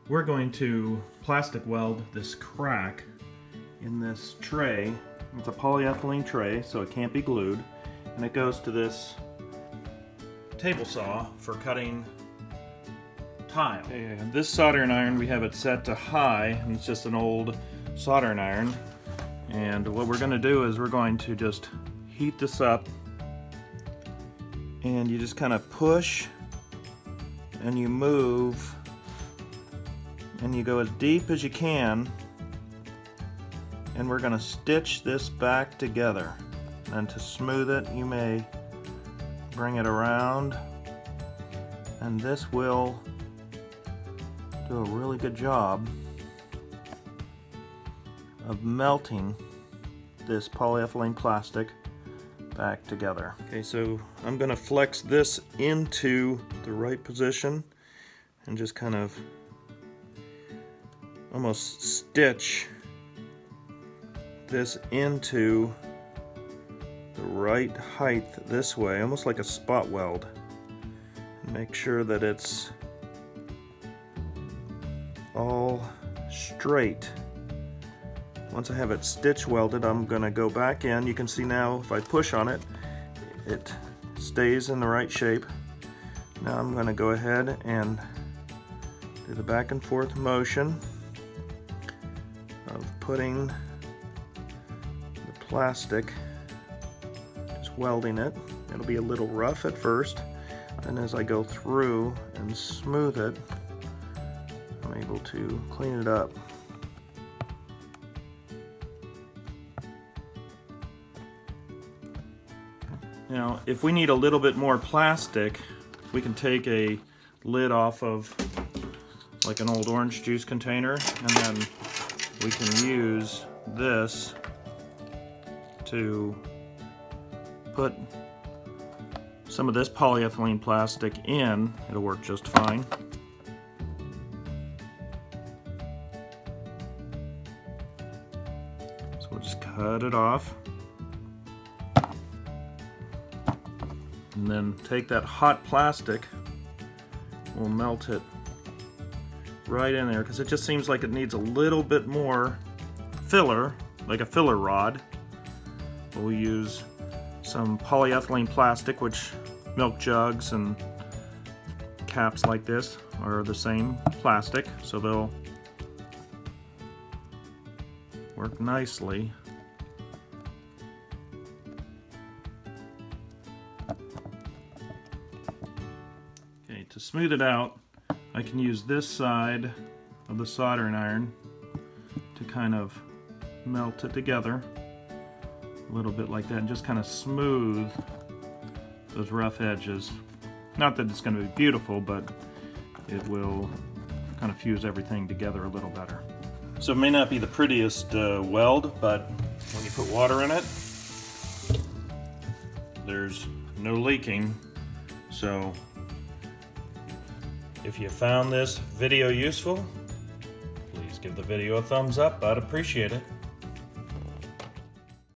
We're going to plastic weld this crack in this tray. It's a polyethylene tray, so it can't be glued, and it goes to this table saw for cutting tile. And this soldering iron, we have it set to high, and it's just an old soldering iron. And what we're going to do is we're going to just heat this up, and you just kind of push and you move and you go as deep as you can, and we're going to stitch this back together. And to smooth it, you may bring it around, and this will do a really good job of melting this polyethylene plastic back together. Okay, so I'm going to flex this into the right position and just kind of almost stitch this into the right height this way, almost like a spot weld. Make sure that it's all straight. Once I have it stitch welded, I'm going to go back in. You can see now if I push on it, it stays in the right shape. Now I'm going to go ahead and do the back and forth motion of putting the plastic, just welding it. It'll be a little rough at first, and as I go through and smooth it, I'm able to clean it up. Now, if we need a little bit more plastic, we can take a lid off of like an old orange juice container, and then we can use this to put some of this polyethylene plastic in. It'll work just fine. So we'll just cut it off. And then take that hot plastic, we'll melt it right in there, because it just seems like it needs a little bit more filler, like a filler rod. We'll use some polyethylene plastic, which milk jugs and caps like this are the same plastic, so they'll work nicely. Okay, to smooth it out, I can use this side of the soldering iron to kind of melt it together a little bit like that, and just kind of smooth those rough edges. Not that it's going to be beautiful, but it will kind of fuse everything together a little better. So it may not be the prettiest weld, but when you put water in it, there's no leaking. So if you found this video useful, please give the video a thumbs up. I'd appreciate it.